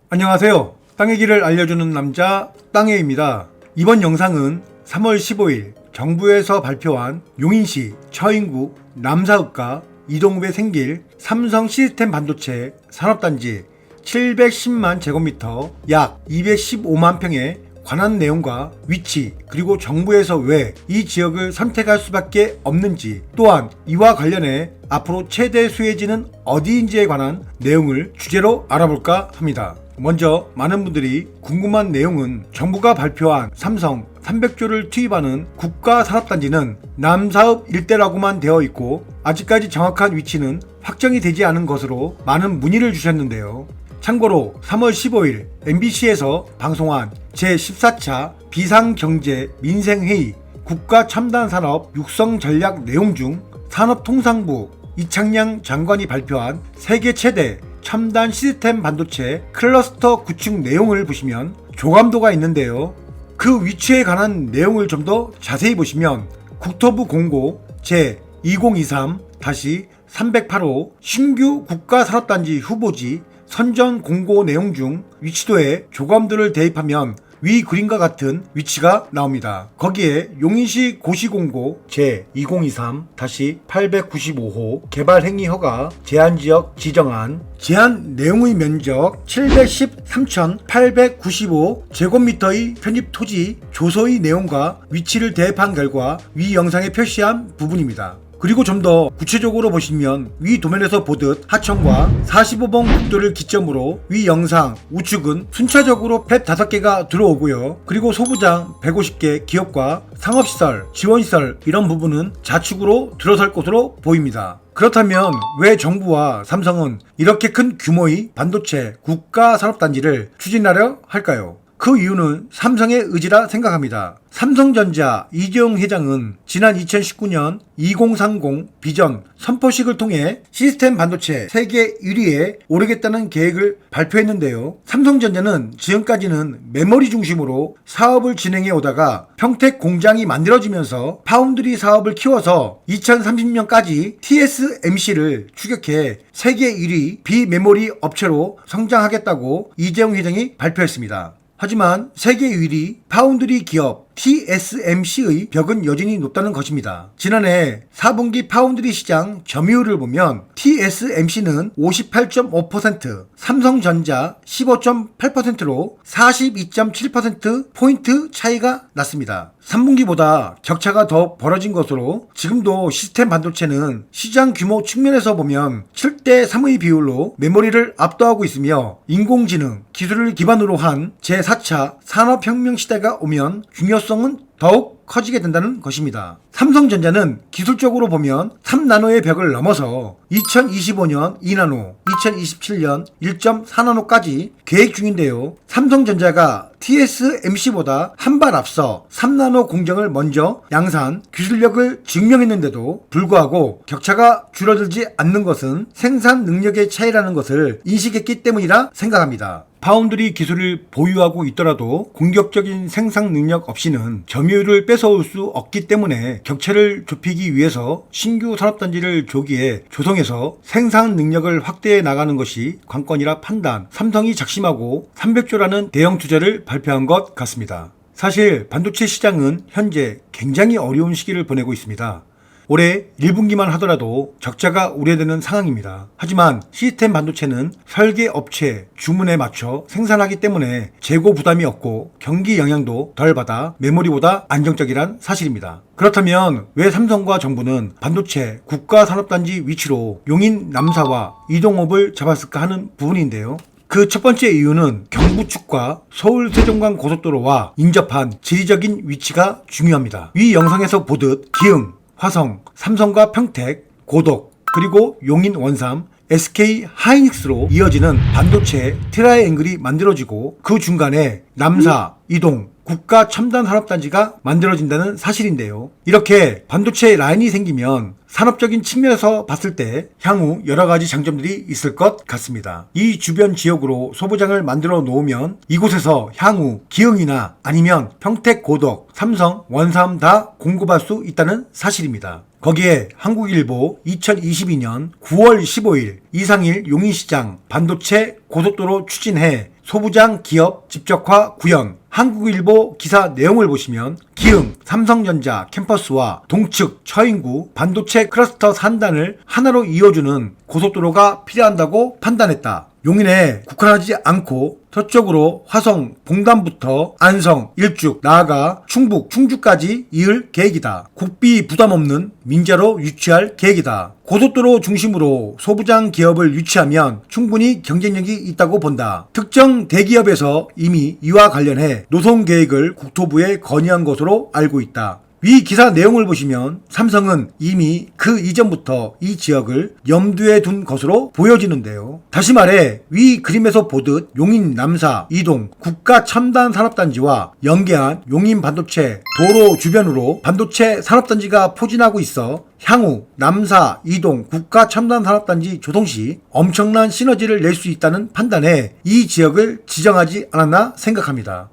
안녕하세요. 땅의 길을 알려주는 남자 땅해입니다. 이번 영상은 3월 15일 정부에서 발표한 용인시 처인구 남사읍과 이동읍에 생길 삼성 시스템 반도체 산업단지 710만 제곱미터 약 215만 평에 관한 내용과 위치, 그리고 정부에서 왜 이 지역을 선택할 수밖에 없는지, 또한 이와 관련해 앞으로 최대 수혜지는 어디인지에 관한 내용을 주제로 알아볼까 합니다. 먼저 많은 분들이 궁금한 내용은 정부가 발표한 삼성 300조를 투입하는 국가산업단지는 남사읍 일대라고만 되어 있고 아직까지 정확한 위치는 확정이 되지 않은 것으로 많은 문의를 주셨는데요. 참고로 3월 15일 MBC에서 방송한 제14차 비상경제 민생회의 국가첨단산업 육성전략 내용 중 산업통상부 이창양 장관이 발표한 세계 최대 첨단 시스템 반도체 클러스터 구축 내용을 보시면 조감도가 있는데요. 그 위치에 관한 내용을 좀 더 자세히 보시면 국토부 공고 제2023-308호 신규 국가산업단지 후보지 선정 공고 내용 중 위치도에 조감도를 대입하면 위 그림과 같은 위치가 나옵니다. 거기에 용인시 고시공고 제2023-895호 개발행위허가 제한지역 지정안 제한 내용의 면적 713,895제곱미터의 편입토지 조서의 내용과 위치를 대입한 결과 위 영상에 표시한 부분입니다. 그리고 좀 더 구체적으로 보시면 위 도면에서 보듯 하천과 45번 국도를 기점으로 위 영상 우측은 순차적으로 팹 5개가 들어오고요. 그리고 소부장 150개 기업과 상업시설, 지원시설 이런 부분은 좌측으로 들어설 것으로 보입니다. 그렇다면 왜 정부와 삼성은 이렇게 큰 규모의 반도체 국가산업단지를 추진하려 할까요? 그 이유는 삼성의 의지라 생각합니다. 삼성전자 이재용 회장은 지난 2019년 2030 비전 선포식을 통해 시스템 반도체 세계 1위에 오르겠다는 계획을 발표했는데요. 삼성전자는 지금까지는 메모리 중심으로 사업을 진행해 오다가 평택 공장이 만들어지면서 파운드리 사업을 키워서 2030년까지 TSMC를 추격해 세계 1위 비메모리 업체로 성장하겠다고 이재용 회장이 발표했습니다. 하지만 세계 1위 파운드리 기업 TSMC의 벽은 여전히 높다는 것입니다. 지난해 4분기 파운드리 시장 점유율을 보면 TSMC는 58.5%, 삼성전자 15.8%로 42.7%포인트 차이가 났습니다. 3분기보다 격차가 더 벌어진 것으로 지금도 시스템 반도체는 시장 규모 측면에서 보면 7대 3의 비율로 메모리를 압도하고 있으며 인공지능 기술을 기반으로 한 제4차 산업혁명 시대가 오면 중요성은 더욱 커지게 된다는 것입니다. 삼성전자는 기술적으로 보면 3나노의 벽을 넘어서 2025년 2나노, 2027년 1.4나노까지 계획 중인데요. 삼성전자가 TSMC보다 한 발 앞서 3나노 공정을 먼저 양산, 기술력을 증명했는데도 불구하고 격차가 줄어들지 않는 것은 생산 능력의 차이라는 것을 인식했기 때문이라 생각합니다. 파운드리 기술을 보유하고 있더라도 공격적인 생산 능력 없이는 점유율을 뺏어올 수 없기 때문에 격차를 좁히기 위해서 신규 산업단지를 조기에 조성해서 생산 능력을 확대해 나가는 것이 관건이라 판단, 삼성이 작심하고 300조라는 대형 투자를 발표한 것 같습니다. 사실 반도체 시장은 현재 굉장히 어려운 시기를 보내고 있습니다. 올해 1분기만 하더라도 적자가 우려되는 상황입니다. 하지만 시스템 반도체는 설계 업체 주문에 맞춰 생산하기 때문에 재고 부담이 없고 경기 영향도 덜 받아 메모리보다 안정적이란 사실입니다. 그렇다면 왜 삼성과 정부는 반도체 국가산업단지 위치로 용인 남사와 이동읍을 잡았을까 하는 부분인데요. 그 첫 번째 이유는 경부 측과 서울 세종간 고속도로와 인접한 지리적인 위치가 중요합니다. 위 영상에서 보듯 기흥, 화성, 삼성과 평택, 고덕, 그리고 용인 원삼, SK 하이닉스로 이어지는 반도체 트라이앵글이 만들어지고 그 중간에 남사, 이동, 국가 첨단 산업단지가 만들어진다는 사실인데요. 이렇게 반도체 라인이 생기면 산업적인 측면에서 봤을 때 향후 여러가지 장점들이 있을 것 같습니다. 이 주변 지역으로 소부장을 만들어 놓으면 이곳에서 향후 기흥이나 아니면 평택, 고덕, 삼성, 원삼 다 공급할 수 있다는 사실입니다. 거기에 한국일보 2022년 9월 15일 이상일 용인시장 반도체 고속도로 추진해 소부장 기업 집적화 구현, 한국일보 기사 내용을 보시면 기흥, 삼성전자 캠퍼스와 동측, 처인구 반도체 클러스터 산단을 하나로 이어주는 고속도로가 필요한다고 판단했다. 용인에 국한하지 않고 서쪽으로 화성, 봉담부터 안성, 일죽, 나아가 충북, 충주까지 이을 계획이다. 국비 부담 없는 민자로 유치할 계획이다. 고속도로 중심으로 소부장 기업을 유치하면 충분히 경쟁력이 있다고 본다. 특정 대기업에서 이미 이와 관련해 노선 계획을 국토부에 건의한 것으로 알고 있다. 위 기사 내용을 보시면 삼성은 이미 그 이전부터 이 지역을 염두에 둔 것으로 보여지는데요. 다시 말해 위 그림에서 보듯 용인 남사 이동 국가첨단산업단지와 연계한 용인 반도체 도로 주변으로 반도체 산업단지가 포진하고 있어 향후 남사 이동 국가첨단산업단지 조성 시 엄청난 시너지를 낼 수 있다는 판단에 이 지역을 지정하지 않았나 생각합니다.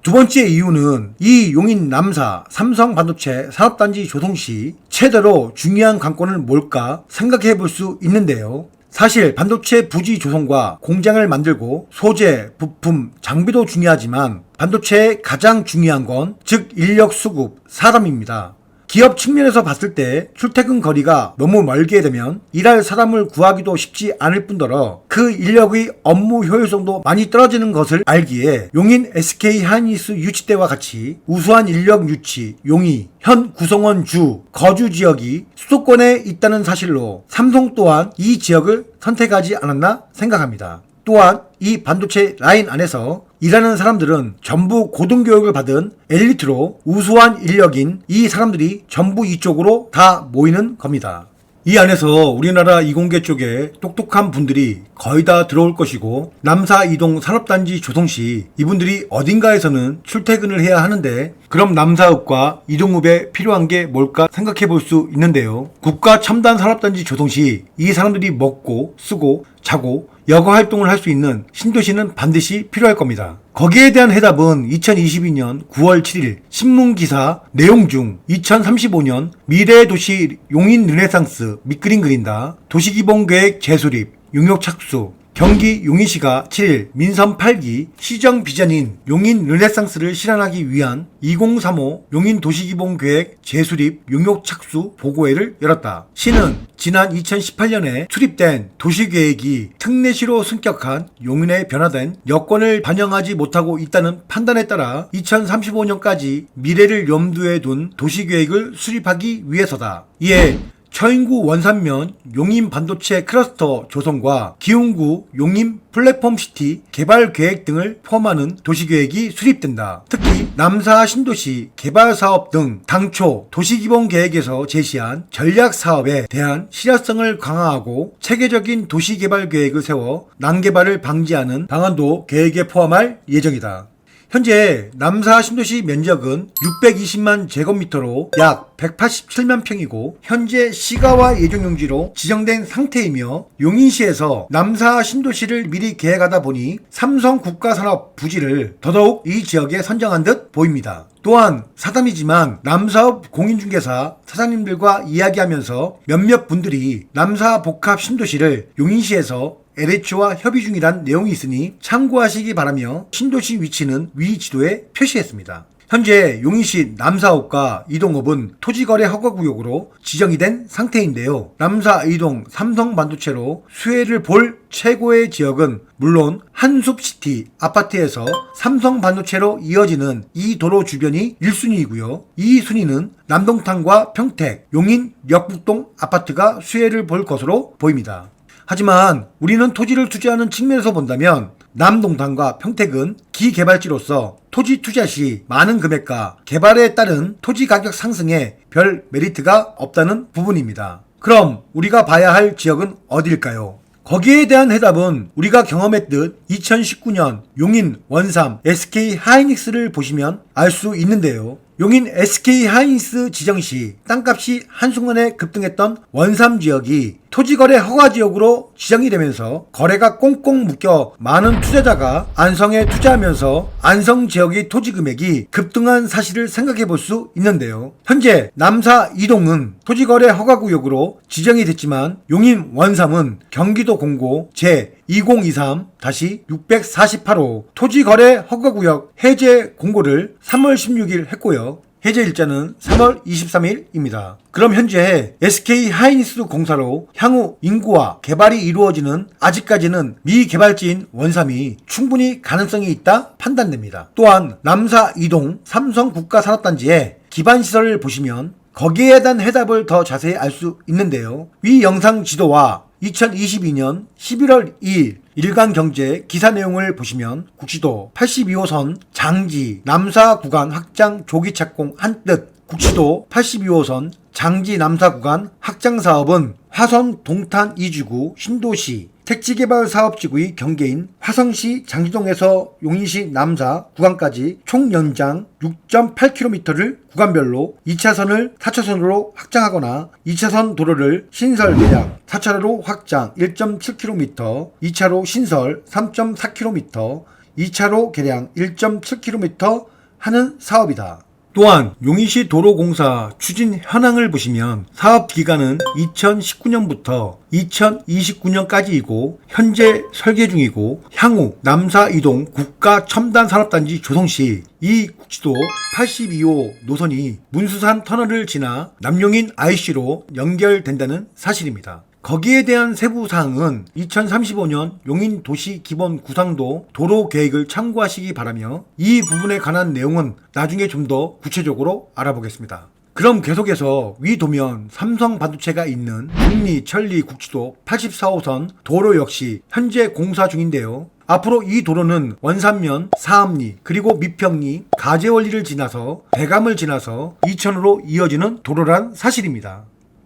두 번째 이유는 이 용인 남사 삼성 반도체 산업단지 조성 시 최대로 중요한 관건을 뭘까 생각해 볼 수 있는데요. 사실 반도체 부지 조성과 공장을 만들고 소재, 부품, 장비도 중요하지만 반도체의 가장 중요한 건 즉 인력 수급, 사람입니다. 기업 측면에서 봤을 때 출퇴근 거리가 너무 멀게 되면 일할 사람을 구하기도 쉽지 않을 뿐더러 그 인력의 업무 효율성도 많이 떨어지는 것을 알기에 용인 SK 하이닉스 유치 때와 같이 우수한 인력 유치, 용이, 현 구성원 주, 거주 지역이 수도권에 있다는 사실로 삼성 또한 이 지역을 선택하지 않았나 생각합니다. 또한 이 반도체 라인 안에서 일하는 사람들은 전부 고등교육을 받은 엘리트로 우수한 인력인 이 사람들이 전부 이쪽으로 다 모이는 겁니다. 이 안에서 우리나라 이공계 쪽에 똑똑한 분들이 거의 다 들어올 것이고 남사 이동 산업단지 조성 시 이분들이 어딘가에서는 출퇴근을 해야 하는데 그럼 남사읍과 이동읍에 필요한 게 뭘까 생각해 볼 수 있는데요. 국가 첨단 산업단지 조성 시 이 사람들이 먹고 쓰고 자고 여가 활동을 할 수 있는 신도시는 반드시 필요할 겁니다. 거기에 대한 해답은 2022년 9월 7일 신문기사 내용 중 2035년 미래의 도시 용인 르네상스 밑그림 그린다. 도시기본계획 재수립, 용역 착수. 경기 용인시가 7일 민선 8기 시정 비전인 용인 르네상스를 실현하기 위한 2035 용인 도시기본계획 재수립 용역 착수 보고회를 열었다. 시는 지난 2018년에 수립된 도시계획이 특례시로 승격한 용인에 변화된 여건을 반영하지 못하고 있다는 판단에 따라 2035년까지 미래를 염두에 둔 도시계획을 수립하기 위해서다. 이에 처인구 원산면 용인 반도체 클러스터 조성과 기흥구 용인 플랫폼시티 개발 계획 등을 포함하는 도시계획이 수립된다. 특히 남사 신도시 개발사업 등 당초 도시기본계획에서 제시한 전략사업에 대한 실효성을 강화하고 체계적인 도시개발계획을 세워 난개발을 방지하는 방안도 계획에 포함할 예정이다. 현재 남사 신도시 면적은 620만 제곱미터로 약 187만 평이고 현재 시가와 예정용지로 지정된 상태이며 용인시에서 남사 신도시를 미리 계획하다 보니 삼성 국가산업 부지를 더더욱 이 지역에 선정한 듯 보입니다. 또한 사담이지만 남사업 공인중개사 사장님들과 이야기하면서 몇몇 분들이 남사 복합 신도시를 용인시에서 LH와 협의 중이란 내용이 있으니 참고하시기 바라며 신도시 위치는 위 지도에 표시했습니다. 현재 용인시 남사읍과 이동읍은 토지거래 허가구역으로 지정이 된 상태인데요. 남사 이동 삼성반도체로 수혜를 볼 최고의 지역은 물론 한숲시티 아파트에서 삼성반도체로 이어지는 이 도로 주변이 1순위이고요. 2순위는 남동탄과 평택, 용인, 역북동 아파트가 수혜를 볼 것으로 보입니다. 하지만 우리는 토지를 투자하는 측면에서 본다면 남동탄과 평택은 기개발지로서 토지 투자 시 많은 금액과 개발에 따른 토지 가격 상승에 별 메리트가 없다는 부분입니다. 그럼 우리가 봐야 할 지역은 어디일까요? 거기에 대한 해답은 우리가 경험했듯 2019년 용인 원삼 SK 하이닉스를 보시면 알 수 있는데요. 용인 SK 하이닉스 지정 시 땅값이 한순간에 급등했던 원삼 지역이 토지거래 허가 지역으로 지정이 되면서 거래가 꽁꽁 묶여 많은 투자자가 안성에 투자하면서 안성 지역의 토지 금액이 급등한 사실을 생각해 볼 수 있는데요. 현재 남사 이동은 토지거래 허가 구역으로 지정이 됐지만 용인 원삼은 경기도 공고 제 2023-648호 토지거래 허가구역 해제 공고를 3월 16일 했고요. 해제 일자는 3월 23일입니다. 그럼 현재 SK 하이닉스 공사로 향후 인구와 개발이 이루어지는 아직까지는 미개발지인 원삼이 충분히 가능성이 있다 판단됩니다. 또한 남사 이동 삼성국가산업단지의 기반시설을 보시면 거기에 대한 해답을 더 자세히 알 수 있는데요. 위 영상 지도와 2022년 11월 2일 일간경제 기사 내용을 보시면 국지도 82호선 장지 남사 구간 확장 조기 착공 한뜻, 국지도 82호선 장지 남사 구간 확장 사업은 화성 동탄 이주구 신도시 택지개발 사업지구의 경계인 화성시 장지동에서 용인시 남사 구간까지 총 연장 6.8km를 구간별로 2차선을 4차선으로 확장하거나 2차선 도로를 신설 대략 4차로로 확장 1.7km, 2차로 신설 3.4km, 2차로 개량 1.7km 하는 사업이다. 또한 용인시 도로공사 추진 현황을 보시면 사업 기간은 2019년부터 2029년까지이고 현재 설계 중이고 향후 남사 이동 국가 첨단 산업단지 조성 시 이 국지도 82호 노선이 문수산 터널을 지나 남용인 IC로 연결된다는 사실입니다. 거기에 대한 세부 사항은 2035년 용인 도시 기본 구상도 도로 계획을 참고하시기 바라며 이 부분에 관한 내용은 나중에 좀 더 구체적으로 알아보겠습니다. 그럼 계속해서 위 도면 삼성반도체가 있는 국리 천리 국지도 84호선 도로 역시 현재 공사 중인데요. 앞으로 이 도로는 원산면, 사암리, 그리고 미평리, 가재원리를 지나서 대감을 지나서 이천으로 이어지는 도로란 사실입니다.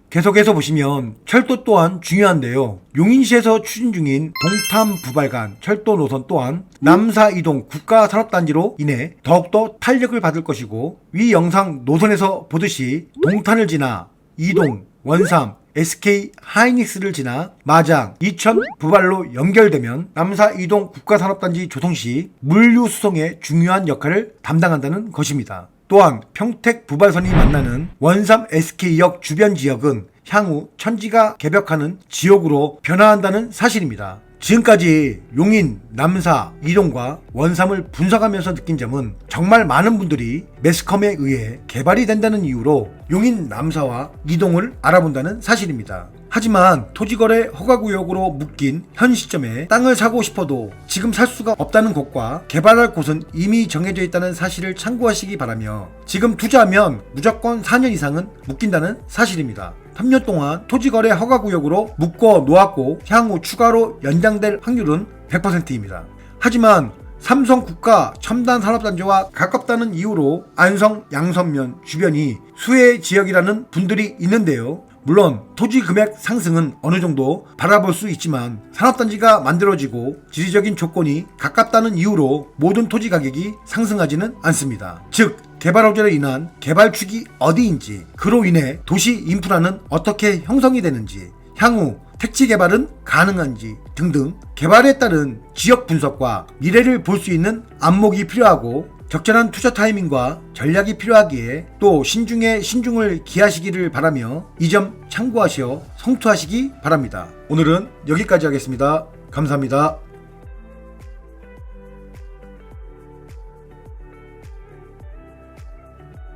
계속해서 보시면 철도 또한 중요한데요. 용인시에서 추진 중인 동탄 부발간 철도 노선 또한 남사 이동 국가산업단지로 인해 더욱더 탄력을 받을 것이고 위 영상 노선에서 보듯이 동탄을 지나 이동, 원삼, SK 하이닉스를 지나 마장, 이천, 부발로 연결되면 남사 이동 국가산업단지 조성 시 물류 수송에 중요한 역할을 담당한다는 것입니다. 또한 평택 부발선이 만나는 원삼 SK역 주변 지역은 향후 천지가 개벽하는 지역으로 변화한다는 사실입니다. 지금까지 용인, 남사, 이동과 원삼을 분석하면서 느낀 점은 정말 많은 분들이 매스컴에 의해 개발이 된다는 이유로 용인, 남사와 이동을 알아본다는 사실입니다. 하지만 토지거래 허가구역으로 묶인 현 시점에 땅을 사고 싶어도 지금 살 수가 없다는 곳과 개발할 곳은 이미 정해져 있다는 사실을 참고하시기 바라며 지금 투자하면 무조건 4년 이상은 묶인다는 사실입니다. 3년 동안 토지거래 허가구역으로 묶어 놓았고 향후 추가로 연장될 확률은 100%입니다. 하지만 삼성국가 첨단산업단지와 가깝다는 이유로 안성, 양선면 주변이 수혜 지역이라는 분들이 있는데요. 물론 토지 금액 상승은 어느 정도 바라볼 수 있지만 산업단지가 만들어지고 지리적인 조건이 가깝다는 이유로 모든 토지 가격이 상승하지는 않습니다. 즉 개발 호재로 인한 개발축이 어디인지, 그로 인해 도시 인프라는 어떻게 형성이 되는지, 향후 택지 개발은 가능한지 등등 개발에 따른 지역 분석과 미래를 볼 수 있는 안목이 필요하고 적절한 투자 타이밍과 전략이 필요하기에 또 신중에 신중을 기하시기를 바라며 이 점 참고하시어 성투하시기 바랍니다. 오늘은 여기까지 하겠습니다. 감사합니다.